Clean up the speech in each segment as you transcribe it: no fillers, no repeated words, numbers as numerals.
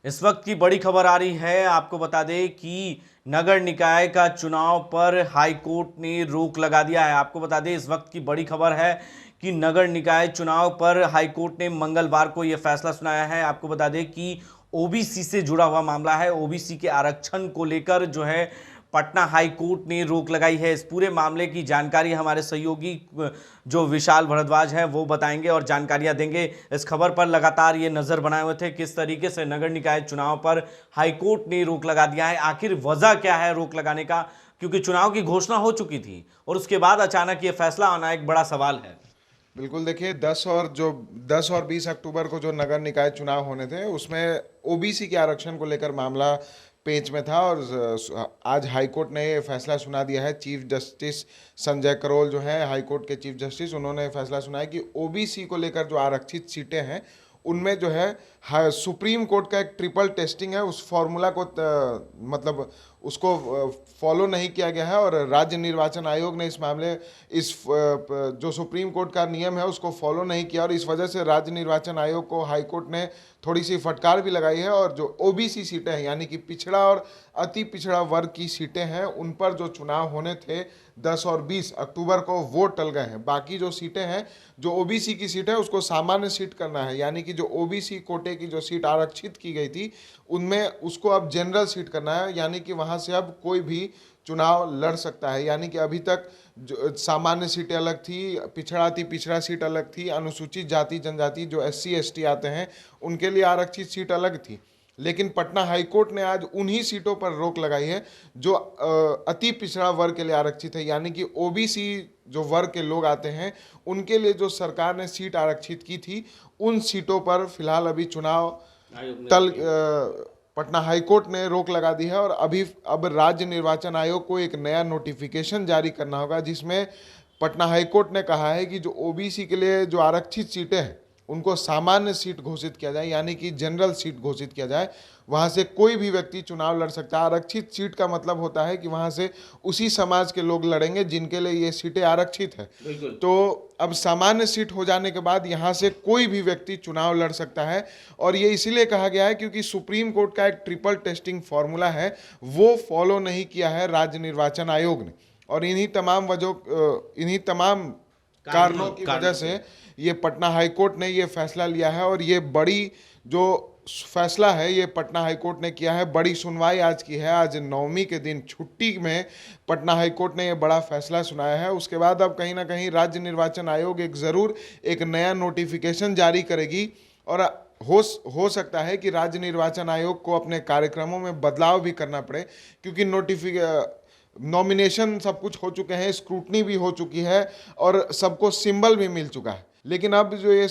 इस वक्त की बड़ी खबर आ रही है। आपको बता दें कि नगर निकाय का चुनाव पर हाईकोर्ट ने रोक लगा दिया है। आपको बता दें इस वक्त की बड़ी खबर है कि नगर निकाय चुनाव पर हाईकोर्ट ने मंगलवार को यह फैसला सुनाया है। आपको बता दें कि ओबीसी से जुड़ा हुआ मामला है। ओबीसी के आरक्षण को लेकर जो है पटना हाई कोर्ट ने रोक लगाई है। इस पूरे मामले की जानकारी हमारे सहयोगी जो विशाल भारद्वाज हैं वो बताएंगे और जानकारियां देंगे। इस खबर पर लगातार ये नजर बनाए हुए थे किस तरीके से नगर निकाय चुनाव पर हाई कोर्ट ने रोक लगा दिया है। आखिर वजह क्या है रोक लगाने का, क्योंकि चुनाव की घोषणा हो चुकी थी और उसके बाद अचानक ये फैसला आना एक बड़ा सवाल है। बिल्कुल, देखिए 10 और 20 अक्टूबर को जो नगर निकाय चुनाव होने थे उसमें ओबीसी के आरक्षण को लेकर मामला पेच में था और आज हाईकोर्ट ने ये फैसला सुना दिया है। चीफ जस्टिस संजय करोल जो है हाईकोर्ट के चीफ जस्टिस, उन्होंने फैसला सुनाया कि ओबीसी को लेकर जो आरक्षित सीटें हैं उनमें जो है सुप्रीम कोर्ट का एक ट्रिपल टेस्टिंग है, उस फॉर्मूला को मतलब उसको फॉलो नहीं किया गया है और राज्य निर्वाचन आयोग ने इस मामले जो सुप्रीम कोर्ट का नियम है उसको फॉलो नहीं किया और इस वजह से राज्य निर्वाचन आयोग को हाई कोर्ट ने थोड़ी सी फटकार भी लगाई है। और जो ओबीसी सीटें हैं यानी कि पिछड़ा और अति पिछड़ा वर्ग की सीटें हैं उन पर जो चुनाव होने थे 10 और 20 अक्टूबर को वो टल गए हैं। बाकी जो सीटें हैं, जो ओबीसी की सीट है उसको सामान्य सीट करना है, यानी कि जो ओबीसी कोटे की जो सीट आरक्षित की गई थी उनमें उसको अब जनरल सीट करना है, यानी कि वहाँ से अब कोई भी चुनाव लड़ सकता है। यानी कि अभी तक जो सामान्य सीटें अलग थी, पिछड़ा अति पिछड़ा सीट अलग थी, अनुसूचित जाति जनजाति जो SC ST आते हैं उनके लिए आरक्षित सीट अलग थी। लेकिन पटना हाईकोर्ट ने आज उन्हीं सीटों पर रोक लगाई है जो अति पिछड़ा वर्ग के लिए आरक्षित है, यानी कि ओबीसी जो वर्ग के लोग आते हैं उनके लिए जो सरकार ने सीट आरक्षित की थी उन सीटों पर फिलहाल अभी चुनाव पटना हाईकोर्ट ने रोक लगा दी है। और अब राज्य निर्वाचन आयोग को एक नया नोटिफिकेशन जारी करना होगा जिसमें पटना हाईकोर्ट ने कहा है कि जो ओबीसी के लिए जो आरक्षित सीटें हैं उनको सामान्य सीट घोषित किया जाए, यानी कि जनरल सीट घोषित किया जाए। वहाँ से कोई भी व्यक्ति चुनाव लड़ सकता है। आरक्षित सीट का मतलब होता है कि वहाँ से उसी समाज के लोग लड़ेंगे जिनके लिए ये सीटें आरक्षित है। तो अब सामान्य सीट हो जाने के बाद यहाँ से कोई भी व्यक्ति चुनाव लड़ सकता है और ये इसीलिए कहा गया है क्योंकि सुप्रीम कोर्ट का एक ट्रिपल टेस्टिंग फॉर्मूला है वो फॉलो नहीं किया है राज्य निर्वाचन आयोग ने। और इन्हीं तमाम कारणों की वजह से ये पटना हाईकोर्ट ने ये फैसला लिया है। और ये बड़ी जो फैसला है ये पटना हाईकोर्ट ने किया है, बड़ी सुनवाई आज की है। आज 9वीं के दिन छुट्टी में पटना हाईकोर्ट ने ये बड़ा फैसला सुनाया है। उसके बाद अब कहीं ना कहीं राज्य निर्वाचन आयोग ज़रूर एक नया नोटिफिकेशन जारी करेगी और हो सकता है कि राज्य निर्वाचन आयोग को अपने कार्यक्रमों में बदलाव भी करना पड़े, क्योंकि नॉमिनेशन सब कुछ हो चुके हैं, स्क्रूटनी भी हो चुकी है और सबको सिंबल भी मिल चुका है। लेकिन अब जो ये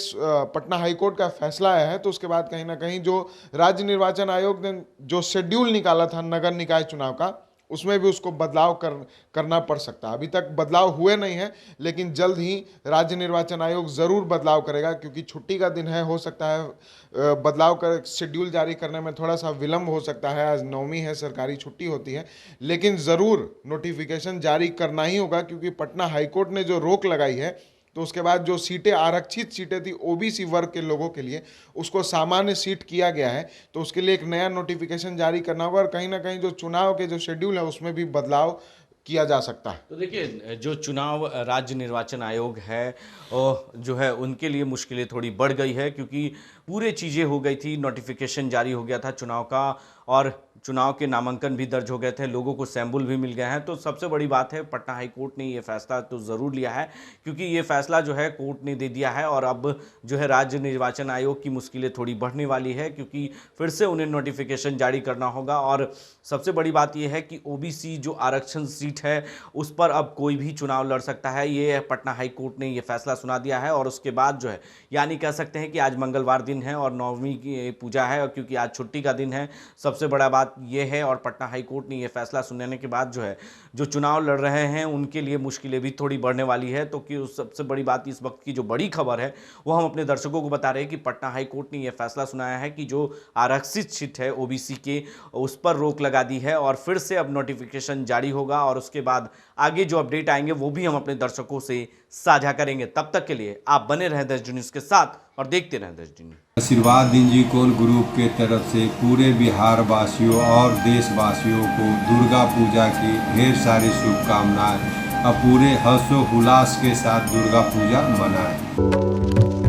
पटना हाईकोर्ट का फैसला आया है तो उसके बाद कहीं ना कहीं जो राज्य निर्वाचन आयोग ने जो शेड्यूल निकाला था नगर निकाय चुनाव का उसमें भी उसको बदलाव करना पड़ सकता है। अभी तक बदलाव हुए नहीं है लेकिन जल्द ही राज्य निर्वाचन आयोग ज़रूर बदलाव करेगा, क्योंकि छुट्टी का दिन है, हो सकता है बदलाव कर शेड्यूल जारी करने में थोड़ा सा विलम्ब हो सकता है। आज 9वीं है, सरकारी छुट्टी होती है, लेकिन ज़रूर नोटिफिकेशन जारी करना ही होगा, क्योंकि पटना हाईकोर्ट ने जो रोक लगाई है तो उसके बाद जो सीटें आरक्षित सीटें थी ओबीसी वर्ग के लोगों के लिए उसको सामान्य सीट किया गया है। तो उसके लिए एक नया नोटिफिकेशन जारी करना होगा और कहीं ना कहीं जो चुनाव के जो शेड्यूल है उसमें भी बदलाव किया जा सकता है। तो देखिए जो चुनाव राज्य निर्वाचन आयोग है जो है उनके लिए मुश्किलें थोड़ी बढ़ गई है, क्योंकि पूरे चीज़ें हो गई थी, नोटिफिकेशन जारी हो गया था चुनाव का और चुनाव के नामांकन भी दर्ज हो गए थे, लोगों को सैंपल भी मिल गए हैं। तो सबसे बड़ी बात है पटना हाई कोर्ट ने ये फैसला तो ज़रूर लिया है, क्योंकि ये फैसला जो है कोर्ट ने दे दिया है और अब जो है राज्य निर्वाचन आयोग की मुश्किलें थोड़ी बढ़ने वाली है, क्योंकि फिर से उन्हें नोटिफिकेशन जारी करना होगा। और सबसे बड़ी बात यह है कि ओबीसी जो आरक्षण सीट है उस पर अब कोई भी चुनाव लड़ सकता है, ये पटना हाई कोर्ट ने ये फैसला सुना दिया है। और उसके बाद जो है यानी कह सकते हैं कि आज मंगलवार दिन है और 9वीं की पूजा है, और क्योंकि आज छुट्टी का दिन है, सबसे बड़ा बात ये है। और पटना हाई कोर्ट ने ये फैसला सुनाने के बाद जो है जो चुनाव लड़ रहे हैं उनके लिए मुश्किलें भी थोड़ी बढ़ने वाली है। तो कि सबसे बड़ी बात इस वक्त की जो बड़ी खबर है वो हम अपने दर्शकों को बता रहे हैं कि पटना हाई कोर्ट ने यह फैसला सुनाया है कि जो आरक्षित सीट है ओबीसी के उस पर रोक लगा दी है और फिर से अब नोटिफिकेशन जारी होगा और उसके बाद आगे जो अपडेट आएंगे वो भी हम अपने दर्शकों से साझा करेंगे। तब तक के लिए आप बने रहें 10 डी न्यूज़ के साथ और देखते रहें 10 डी न्यूज़। आशीर्वाद डिजिटल ग्रुप के तरफ से पूरे बिहार वासियों और देशवासियों को दुर्गा पूजा की ढेर सारी शुभकामनाएं। अब पूरे हर्षोल्लास के साथ दुर्गा पूजा मनाएं।